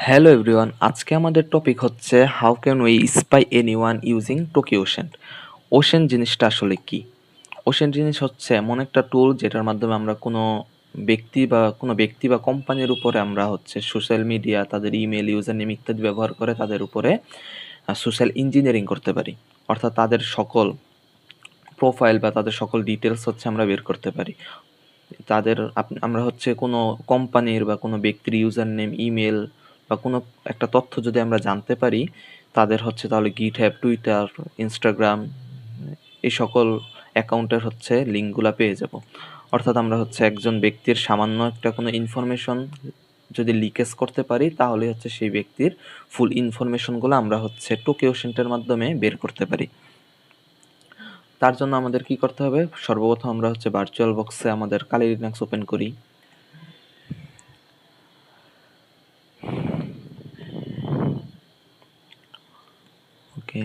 Hello everyone, আজকে আমাদের topic হচ্ছে how can we spy anyone using Toki ocean. Ocean জিনিসটা আসলে কি? ওশেন জিনিস হচ্ছে এমন একটা টুল যেটার মাধ্যমে আমরা কোনো ব্যক্তি বা কোম্পানির উপরে আমরা হচ্ছে সোশ্যাল মিডিয়া, তাদের ইমেল, ইউজার নেম ইত্যাদি ব্যবহার করে তাদের উপরে সোশ্যাল ইঞ্জিনিয়ারিং করতে পারি। অর্থাৎ তাদের সকল প্রোফাইল বা তাদের সকল ডিটেলস হচ্ছে আমরা বের করতে পারি। আমরা হচ্ছে কোনো কোম্পানির বা কোনো ব্যক্তির ইউজার নেম, ইমেল বা কোনো একটা তথ্য যদি আমরা জানতে পারি, তাদের হচ্ছে তাহলে GitHub, টুইটার, ইনস্টাগ্রাম এই সকল অ্যাকাউন্টের হচ্ছে লিঙ্কগুলা পেয়ে যাব। অর্থাৎ আমরা হচ্ছে একজন ব্যক্তির সামান্য একটা কোনো ইনফরমেশন যদি লিকেজ করতে পারি, তাহলে হচ্ছে সেই ব্যক্তির ফুল ইনফরমেশনগুলো আমরা হচ্ছে টোকিও সেন্টার মাধ্যমে বের করতে পারি। তার জন্য আমাদের কি করতে হবে? সর্বপ্রথম আমরা হচ্ছে ভার্চুয়াল বক্সে আমাদের কালি লিনাক্স ওপেন করি। ওকে,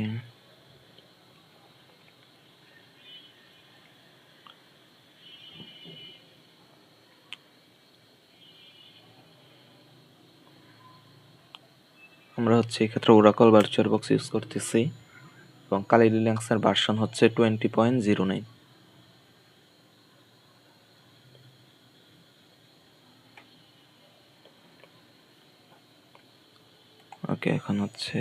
আমরা হচ্ছে এক্ষেত্রে ওরাকল ভার্চুয়াল বক্স ইউজ করতেছি এবং কালি লিনাক্সের ভার্সন হচ্ছে 20.09। ওকে, এখন হচ্ছে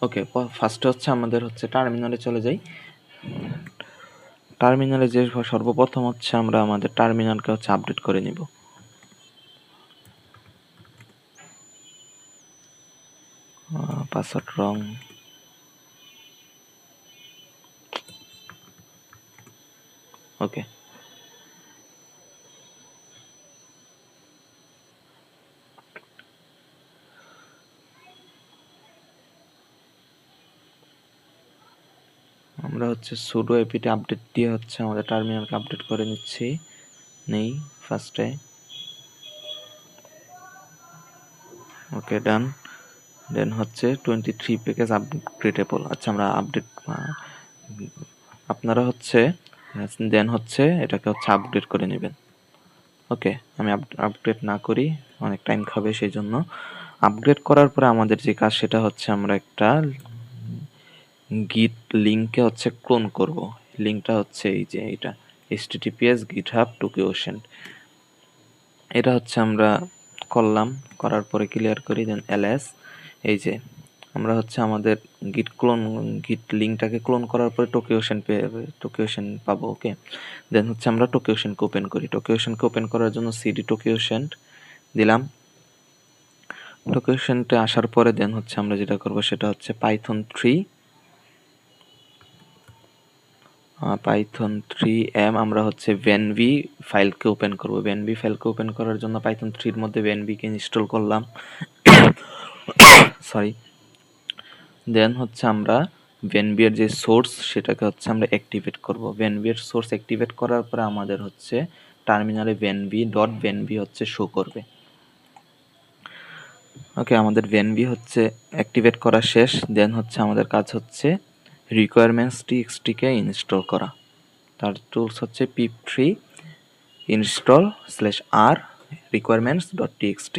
ওকে, ফার্স্টে হচ্ছে আমাদের হচ্ছে টার্মিনালে চলে যাই। টার্মিনালে যে সর্বপ্রথম হচ্ছে আমরা আমাদের টার্মিনালকে হচ্ছে আপডেট করে নিব। পাসওয়ার্ড রং। ওকে, আমরা হচ্ছে সুডো এপিটি আপডেট দিয়ে হচ্ছে আমাদের টার্মিনালকে আপডেট করে নিচ্ছি। নেই ফার্স্টে। ওকে, ডান। দেন হচ্ছে 23 প্যাকেজ আপগ্রেডেবল। আচ্ছা, আমরা আপডেট আপনারা হচ্ছে দেন হচ্ছে এটাকে হচ্ছে আপডেট করে নেবেন। ওকে, আমি আপডেট না করি, অনেক টাইম খাবে, সেই জন্য আপগ্রেড করার পরে আমাদের যে কাজ সেটা হচ্ছে আমরা একটা গিট লিঙ্ককে হচ্ছে ক্লোন করব। লিঙ্কটা হচ্ছে এই যে এটা https github টোকিও ওশেন। এটা হচ্ছে আমরা করলাম, করার পরে ক্লিয়ার করি, দেন ls। এই যে আমরা হচ্ছে আমাদের গিট লিঙ্কটাকে ক্লোন করার পরে টোকিও ওশেন পাবো। ওকে, দেন হচ্ছে আমরা টোকিও ওশেনকে ওপেন করি। টোকিও ওশেনকে ওপেন করার জন্য সিডি টোকিও ওশেন দিলাম। টোকিও ওশেনতে আসার পরে দেন হচ্ছে আমরা যেটা করব সেটা হচ্ছে পাইথন 3m আমরা হচ্ছে ভেনভি ফাইলকে ওপেন করব। ভেনভি ফাইলকে ওপেন করার জন্য পাইথন 3 এর মধ্যে ভেনভিকে ইনস্টল করলাম। সরি। দেন হচ্ছে আমরা ভেনভি এর যে সোর্স সেটাকে হচ্ছে আমরা অ্যাক্টিভেট করব। ভেনভি এর সোর্স অ্যাক্টিভেট করার পরে আমাদের হচ্ছে টার্মিনালে ভেনভি হচ্ছে শো করবে। ওকে, আমাদের ভেনভি হচ্ছে অ্যাক্টিভেট করা শেষ। দেন হচ্ছে আমাদের কাজ হচ্ছে রিকোয়ারমেন্টস টিএক্সটিকে ইনস্টল করা। তার টুলস হচ্ছে pip3 install/r requirements.txt।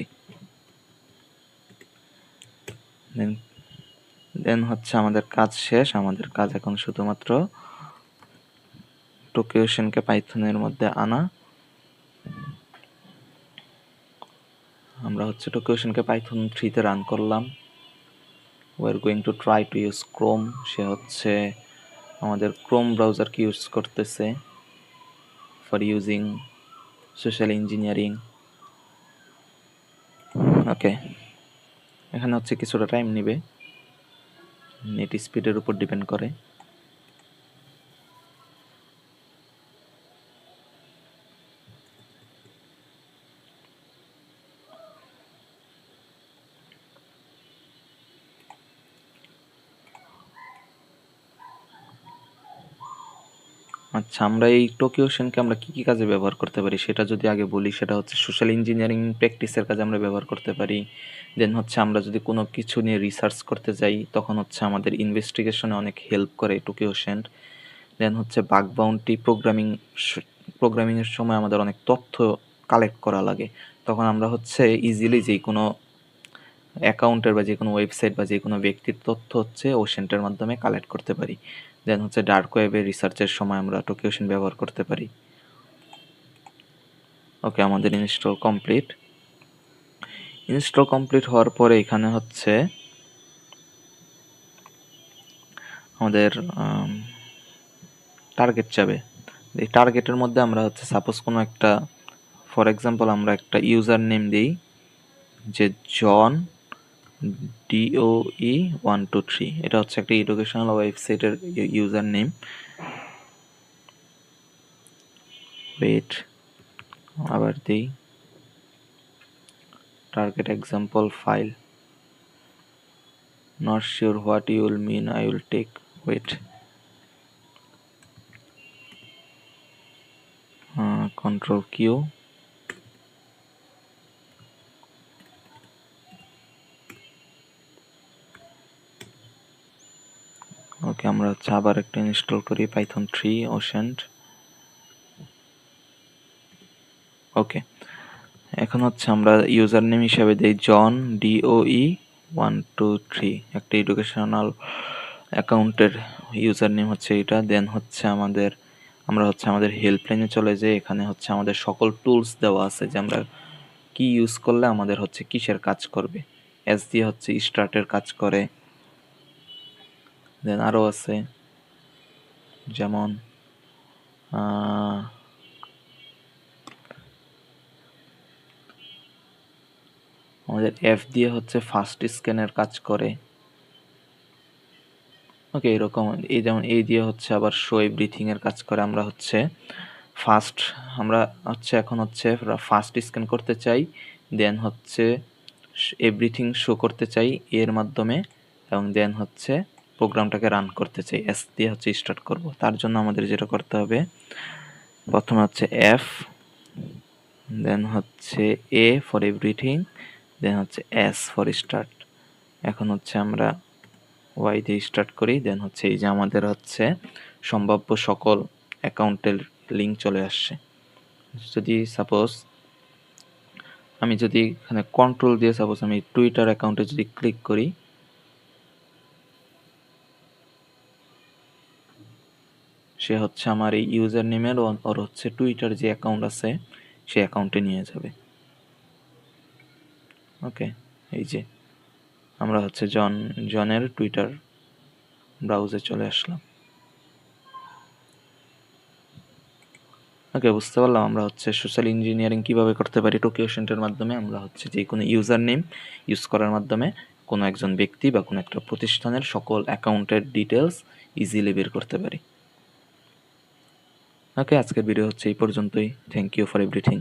দেন হচ্ছে আমাদের কাজ শেষ। আমাদের কাজ এখন শুধুমাত্র টোকিও ওশেনকে পাইথনের মধ্যে আনা। আমরা হচ্ছে টোকিও ওশেনকে পাইথন 3 তে রান করলাম। we are going to try to use chrome। সে হচ্ছে আমাদের ক্রোম ব্রাউজারকে ইউজ করতেছে ফর ইউজিং সোশ্যাল ইঞ্জিনিয়ারিং। ওকে, এখানে হচ্ছে কিছুটা টাইম নেবে, নেট স্পিডের উপর ডিপেন্ড করে। আচ্ছা, আমরা এই টোকিও ওশেনকে আমরা কি কি কাজে ব্যবহার করতে পারি সেটা যদি আগে বলি, সেটা হচ্ছে সোশ্যাল ইঞ্জিনিয়ারিং প্র্যাকটিসের কাজে আমরা ব্যবহার করতে পারি। দেন হচ্ছে আমরা যদি কোনো কিছু নিয়ে রিসার্চ করতে যাই তখন হচ্ছে আমাদের ইনভেস্টিগেশনে অনেক হেল্প করে টোকিও ওশেন। দেন হচ্ছে বাগ বাউন্টি প্রোগ্রামিংয়ের সময় আমাদের অনেক তথ্য কালেক্ট করা লাগে, তখন আমরা হচ্ছে ইজিলি যে কোনো অ্যাকাউন্টের বা যে কোনো ওয়েবসাইট বা যে কোনো ব্যক্তির তথ্য হচ্ছে ওশেন্টের মাধ্যমে কালেক্ট করতে পারি। দেন হচ্ছে ডার্ক ওয়েবে রিসার্চের সময় আমরা টোকিওশেন ব্যবহার করতে পারি। ওকে, আমাদের ইনস্টল কমপ্লিট। ইনস্টল কমপ্লিট হওয়ার পরে এখানে হচ্ছে আমাদের টার্গেট যাবে। এই টার্গেটের মধ্যে আমরা হচ্ছে সাপোজ কোনো একটা, ফর এক্সাম্পল আমরা একটা ইউজার নেম দিই যে জন DOE 123, এটা হচ্ছে একটা এডুকেশনাল ওয়েবসাইটের ইউজার নেম। ওয়েট, আবার দিই target example file, not sure what you will mean, I will take wait, control Q, okay আমরা হচ্ছে আবার একটা ইনস্টল করি পাইথন 3 ওশেন্ট। ওকে, এখন হচ্ছে আমরা ইউজার নেম হিসাবে দিই জন DOE 123, একটা এডুকেশনাল অ্যাকাউন্টের ইউজার নেম হচ্ছে এটা। দেন হচ্ছে আমরা হচ্ছে আমাদের হেল্পলাইনে চলে যাই, এখানে হচ্ছে আমাদের সকল টুলস দেওয়া আছে যে আমরা কি ইউজ করলে আমাদের হচ্ছে কিসের কাজ করবে। এস দিয়ে হচ্ছে স্টার্টের কাজ করে, দেন আরও আছে যেমন আমাদের এফ দিয়ে হচ্ছে ফার্স্ট স্ক্যানের কাজ করে। ওকে, এরকম যেমন এই দিয়ে হচ্ছে আবার শো এভরিথিং এর কাজ করে। আমরা হচ্ছে এখন হচ্ছে ফার্স্ট স্ক্যান করতে চাই, দেন হচ্ছে এভরিথিং শো করতে চাই এর মাধ্যমে, এবং দেন হচ্ছে প্রোগ্রামটাকে রান করতে চাই, এস দিয়ে হচ্ছে স্টার্ট করব। তার জন্য আমাদের যেটা করতে হবে, প্রথমে হচ্ছে এফ, দেন হচ্ছে এ ফর এভরিথিং, দেন হচ্ছে এস ফর স্টার্ট। এখন হচ্ছে আমরা ওয়াই দিয়ে স্টার্ট করি, দেন হচ্ছে এই যে আমাদের হচ্ছে সম্ভাব্য সকল অ্যাকাউন্টের লিঙ্ক চলে আসছে। যদি সাপোজ আমি এখানে কন্ট্রোল দিয়ে সাপোজ আমি টুইটার অ্যাকাউন্টে যদি ক্লিক করি, সে হচ্ছে আমার এই ইউজার নেমের ওর হচ্ছে টুইটার যে অ্যাকাউন্ট আছে সেই অ্যাকাউন্টে নিয়ে যাবে। ওকে, এই যে আমরা হচ্ছে জনের টুইটার ব্রাউজে চলে আসলাম। ওকে, বুঝতে পারলাম আমরা হচ্ছে সোশ্যাল ইঞ্জিনিয়ারিং কিভাবে করতে পারি। টোকিওশেন্টের মাধ্যমে আমরা হচ্ছে যে কোনো ইউজার নেম ইউজ করার মাধ্যমে কোনো একজন ব্যক্তি বা কোনো একটা প্রতিষ্ঠানের সকল অ্যাকাউন্টের ডিটেলস ইজিলি বের করতে পারি। ওকে, আজকের ভিডিও হচ্ছে এই পর্যন্তই। Thank you for everything.